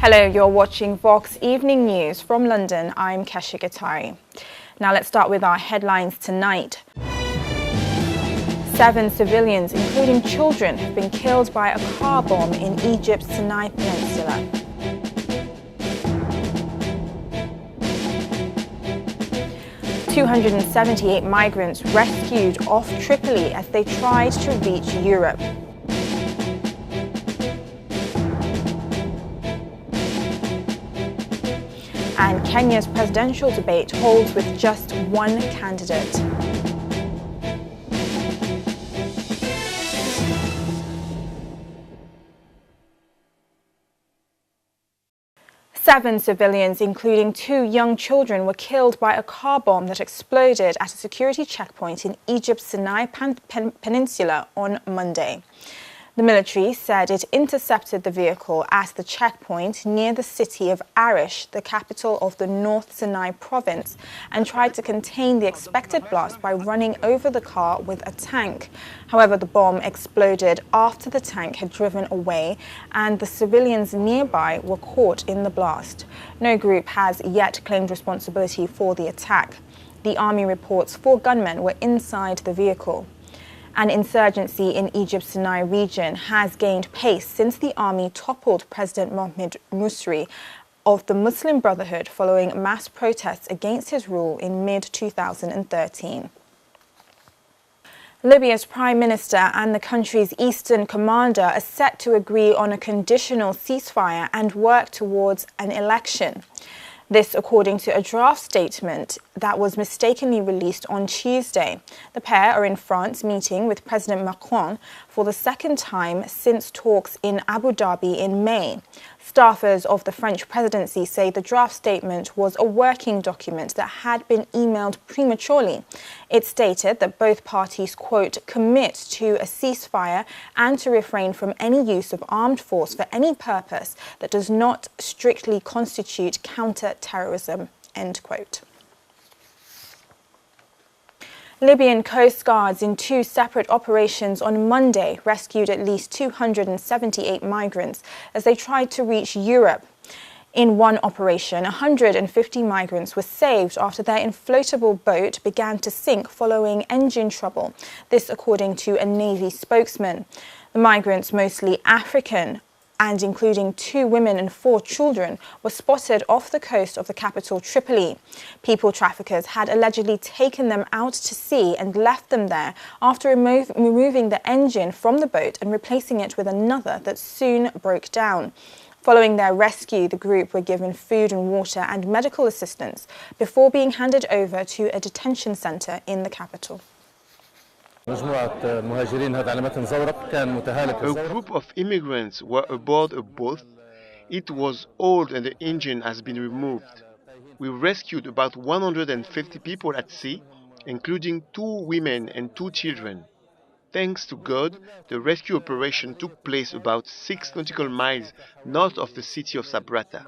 Hello, you're watching Vox Evening News from London. I'm Kesha Gitari. Now let's start with our headlines tonight. 7 civilians, including children, have been killed by a car bomb in Egypt's Sinai Peninsula. "278 migrants rescued off Tripoli as they tried to reach Europe. And Kenya's presidential debate holds with just one candidate. Seven civilians, including 2 young children, were killed by a car bomb that exploded at a security checkpoint in Egypt's Sinai Peninsula on Monday. The military said it intercepted the vehicle at the checkpoint near the city of Arish, the capital of the North Sinai province, and tried to contain the expected blast by running over the car with a tank. However, the bomb exploded after the tank had driven away and the civilians nearby were caught in the blast. No group has yet claimed responsibility for the attack. The army reports 4 gunmen were inside the vehicle. An insurgency in Egypt's Sinai region has gained pace since the army toppled President Mohamed Morsi of the Muslim Brotherhood following mass protests against his rule in mid-2013. Libya's Prime Minister and the country's eastern commander are set to agree on a conditional ceasefire and work towards an election. This according to a draft statement that was mistakenly released on Tuesday. The pair are in France meeting with President Macron for the second time since talks in Abu Dhabi in May. Staffers of the French presidency say the draft statement was a working document that had been emailed prematurely. It stated that both parties, quote, commit to a ceasefire and to refrain from any use of armed force for any purpose that does not strictly constitute counter-terrorism, end quote. Libyan Coast Guards in 2 separate operations on Monday rescued at least 278 migrants as they tried to reach Europe. In one operation, 150 migrants were saved after their inflatable boat began to sink following engine trouble. This according to a Navy spokesman. The migrants, mostly African, and including 2 women and 4 children, were spotted off the coast of the capital Tripoli. People traffickers had allegedly taken them out to sea and left them there after removing the engine from the boat and replacing it with another that soon broke down. Following their rescue, the group were given food and water and medical assistance before being handed over to a detention center in the capital. A group of immigrants were aboard a boat. It was old and the engine has been removed. We rescued about 150 people at sea, including 2 women and 2 children. Thanks to God, the rescue operation took place about 6 nautical miles north of the city of Sabratha.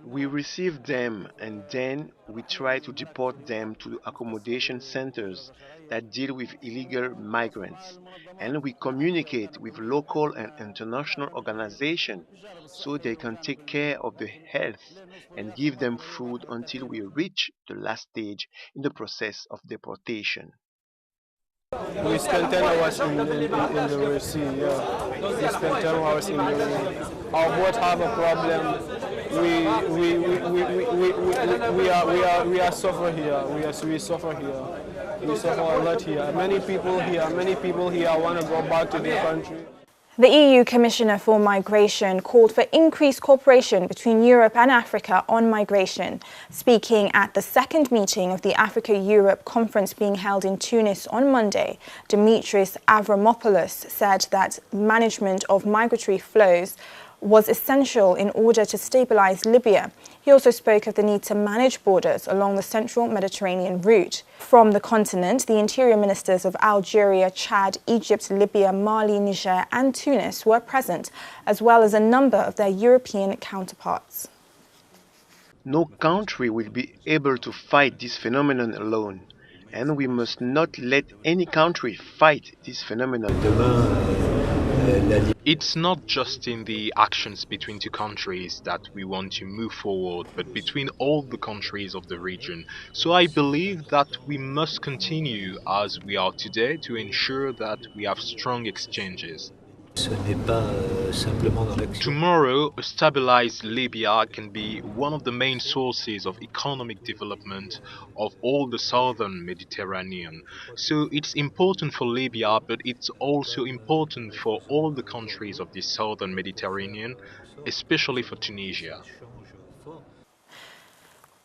We received them and then we tried to deport them to accommodation centers that deal with illegal migrants, and we communicate with local and international organizations so they can take care of their health and give them food until we reach the last stage in the process of deportation. We spent 10 hours in the Red Sea, yeah. We spent 10 hours in the Red Sea. Our boat have a problem. We are suffer here. We suffer here. We suffer a lot here. Many people here want to go back to their country. The EU Commissioner for Migration called for increased cooperation between Europe and Africa on migration. Speaking at the second meeting of the Africa-Europe conference being held in Tunis on Monday, Dimitris Avramopoulos said that management of migratory flows was essential in order to stabilize Libya. He also spoke of the need to manage borders along the central Mediterranean route. From the continent, the interior ministers of Algeria, Chad, Egypt, Libya, Mali, Niger and Tunis were present, as well as a number of their European counterparts. No country will be able to fight this phenomenon alone, and we must not let any country fight this phenomenon alone. It's not just in the actions between two countries that we want to move forward, but between all the countries of the region. So I believe that we must continue as we are today to ensure that we have strong exchanges. Tomorrow, a stabilized Libya can be one of the main sources of economic development of all the southern Mediterranean. So it's important for Libya, but it's also important for all the countries of the southern Mediterranean, especially for Tunisia.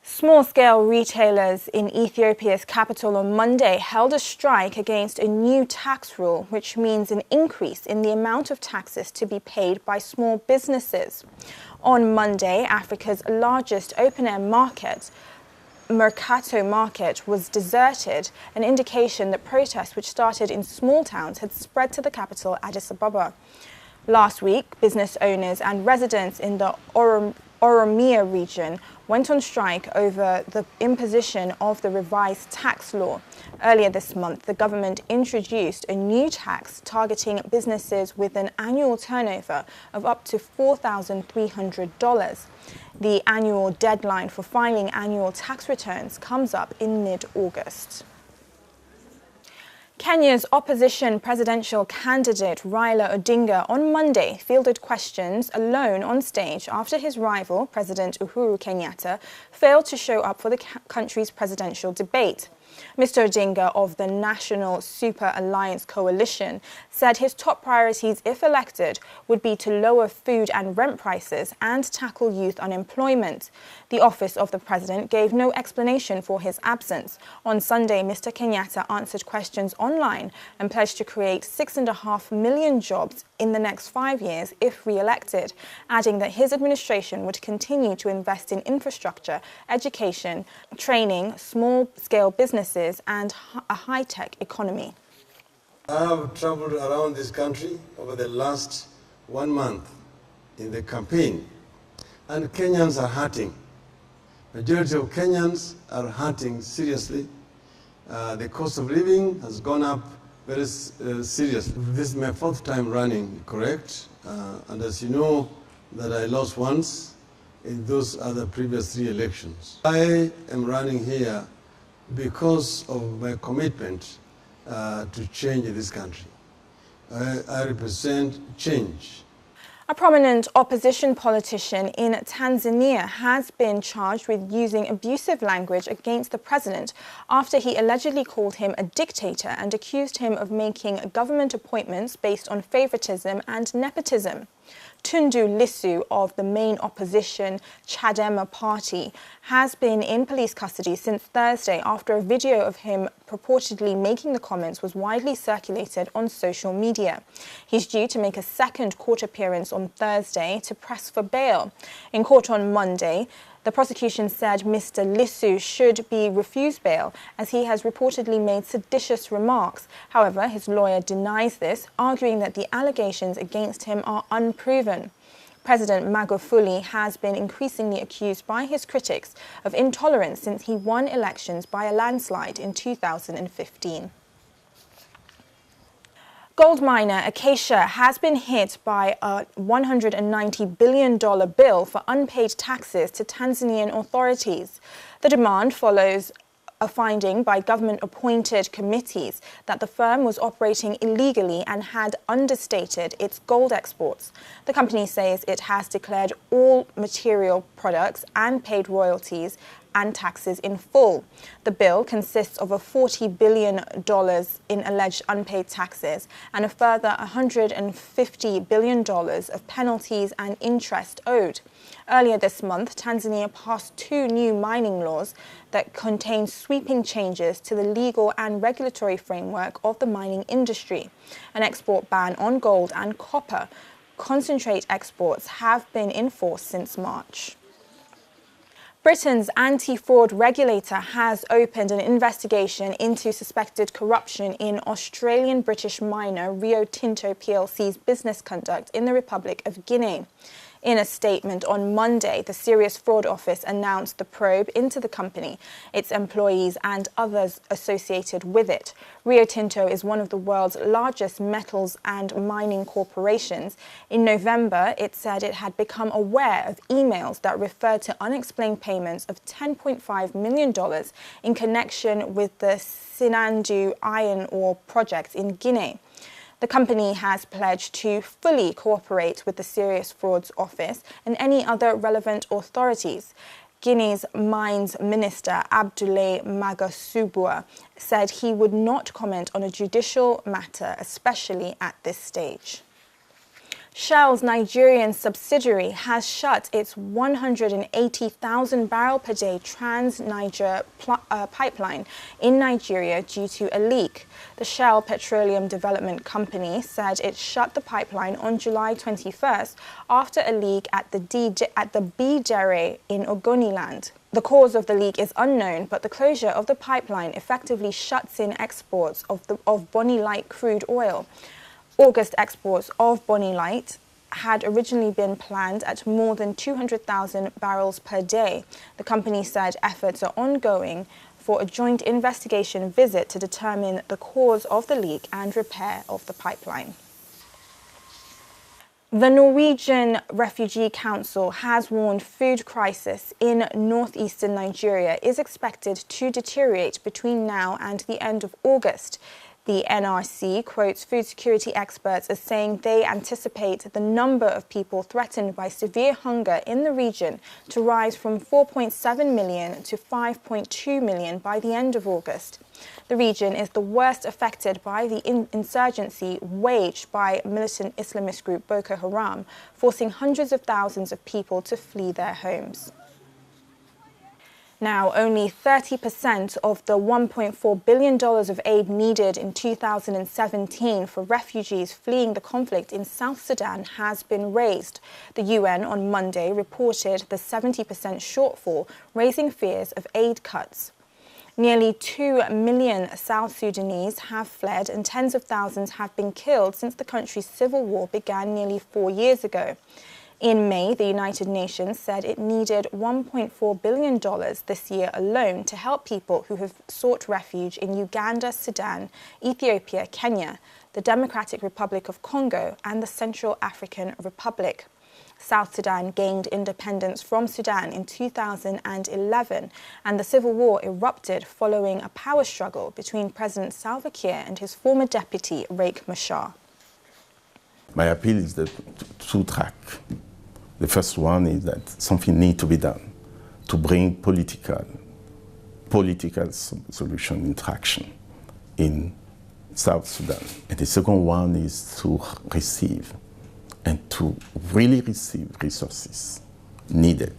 Small-scale retailers in Ethiopia's capital on Monday held a strike against a new tax rule, which means an increase in the amount of taxes to be paid by small businesses. On Monday, Africa's largest open-air market, Mercato Market, was deserted, an indication that protests which started in small towns had spread to the capital, Addis Ababa. Last week, business owners and residents in the Oromia region went on strike over the imposition of the revised tax law. Earlier this month, the government introduced a new tax targeting businesses with an annual turnover of up to $4,300. The annual deadline for filing annual tax returns comes up in mid-August. Kenya's opposition presidential candidate Raila Odinga on Monday fielded questions alone on stage after his rival, President Uhuru Kenyatta, failed to show up for the country's presidential debate. Mr. Odinga of the National Super Alliance Coalition said his top priorities, if elected, would be to lower food and rent prices and tackle youth unemployment. The office of the president gave no explanation for his absence. On Sunday, Mr. Kenyatta answered questions online and pledged to create 6.5 million jobs in the next 5 years if re-elected, adding that his administration would continue to invest in infrastructure, education, training, small-scale businesses and a high-tech economy. I have traveled around this country over the last 1 month in the campaign, and Kenyans are hurting. Majority of Kenyans are hurting seriously. The cost of living has gone up very seriously. This is my 4th time running, correct? And as you know, that I lost once in those other previous 3 elections. I am running here because of my commitment to change this country. I represent change. A prominent opposition politician in Tanzania has been charged with using abusive language against the president after he allegedly called him a dictator and accused him of making government appointments based on favoritism and nepotism. Tundu Lissu of the main opposition Chadema party has been in police custody since Thursday after a video of him purportedly making the comments was widely circulated on social media. He's due to make a second court appearance on Thursday to press for bail. In court on Monday, the prosecution said Mr. Lissu should be refused bail as he has reportedly made seditious remarks. However, his lawyer denies this, arguing that the allegations against him are unproven. President Magufuli has been increasingly accused by his critics of intolerance since he won elections by a landslide in 2015. Gold miner Acacia has been hit by a $190 billion bill for unpaid taxes to Tanzanian authorities. The demand follows a finding by government-appointed committees that the firm was operating illegally and had understated its gold exports. The company says it has declared all material products and paid royalties and taxes in full. The bill consists of a $40 billion in alleged unpaid taxes and a further $150 billion of penalties and interest owed. Earlier this month, Tanzania passed 2 new mining laws that contain sweeping changes to the legal and regulatory framework of the mining industry. An export ban on gold and copper concentrate exports have been in force since March. Britain's anti-fraud regulator has opened an investigation into suspected corruption in Australian-British miner Rio Tinto plc's business conduct in the Republic of Guinea. In a statement on Monday, the Serious Fraud Office announced the probe into the company, its employees and others associated with it. Rio Tinto is one of the world's largest metals and mining corporations. In November, it said it had become aware of emails that referred to unexplained payments of $10.5 million in connection with the Sinandu iron ore project in Guinea. The company has pledged to fully cooperate with the Serious Frauds Office and any other relevant authorities. Guinea's Mines Minister Abdoulaye Magasubua said he would not comment on a judicial matter, especially at this stage. Shell's Nigerian subsidiary has shut its 180,000 barrel per day Trans-Niger pipeline in Nigeria due to a leak. The Shell Petroleum Development Company said it shut the pipeline on July 21st after a leak at the Bidere in Ogoniland. The cause of the leak is unknown, but the closure of the pipeline effectively shuts in exports of Bonny Light crude oil. August exports of Bonny Light had originally been planned at more than 200,000 barrels per day. The company said efforts are ongoing for a joint investigation visit to determine the cause of the leak and repair of the pipeline. The Norwegian Refugee Council has warned food crisis in northeastern Nigeria is expected to deteriorate between now and the end of August. The NRC quotes food security experts as saying they anticipate the number of people threatened by severe hunger in the region to rise from 4.7 million to 5.2 million by the end of August. The region is the worst affected by the insurgency waged by militant Islamist group Boko Haram, forcing hundreds of thousands of people to flee their homes. Now, only 30% of the $1.4 billion of aid needed in 2017 for refugees fleeing the conflict in South Sudan has been raised. The UN on Monday reported the 70% shortfall, raising fears of aid cuts. Nearly 2 million South Sudanese have fled and tens of thousands have been killed since the country's civil war began nearly 4 years ago. In May, the United Nations said it needed $1.4 billion this year alone to help people who have sought refuge in Uganda, Sudan, Ethiopia, Kenya, the Democratic Republic of Congo, and the Central African Republic. South Sudan gained independence from Sudan in 2011, and the civil war erupted following a power struggle between President Salva Kiir and his former deputy, Riek Machar. My appeal is the two track. The first one is that something needs to be done to bring political solution into action in South Sudan. And the second one is to receive and to really receive resources needed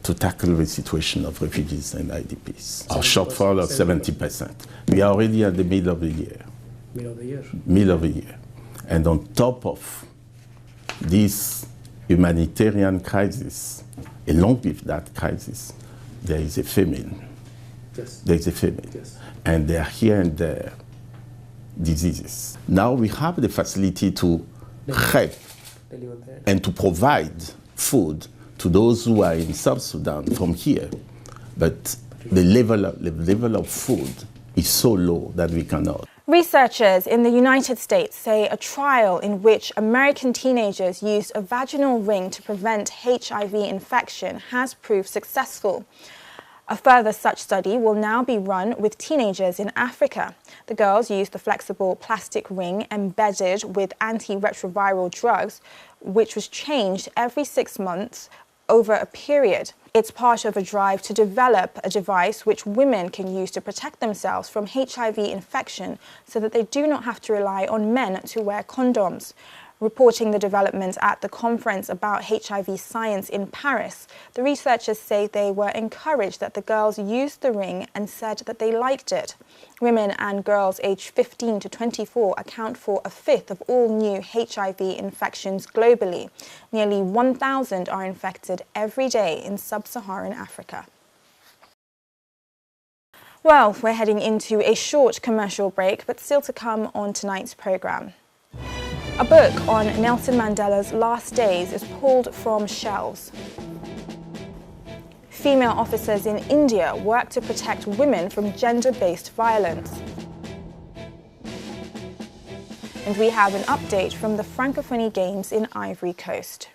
to tackle the situation of refugees and IDPs. Our shortfall of 70%. We are already at the middle of the year. Middle of the year. And on top of this humanitarian crisis, along with that crisis, there is a famine. Yes. There is a famine. Yes. And there are here and there diseases. Now we have the facility to help and to provide food to those who are in South Sudan from here. But the level of food is so low that we cannot. Researchers in the United States say a trial in which American teenagers used a vaginal ring to prevent HIV infection has proved successful. A further such study will now be run with teenagers in Africa. The girls used the flexible plastic ring embedded with antiretroviral drugs, which was changed every 6 months over a period. It's part of a drive to develop a device which women can use to protect themselves from HIV infection so that they do not have to rely on men to wear condoms. Reporting the development at the conference about HIV science in Paris, the researchers say they were encouraged that the girls used the ring and said that they liked it. Women and girls aged 15 to 24 account for a fifth of all new HIV infections globally. Nearly 1,000 are infected every day in sub-Saharan Africa. Well, we're heading into a short commercial break, but still to come on tonight's programme. A book on Nelson Mandela's last days is pulled from shelves. Female officers in India work to protect women from gender-based violence. And we have an update from the Francophonie Games in Ivory Coast.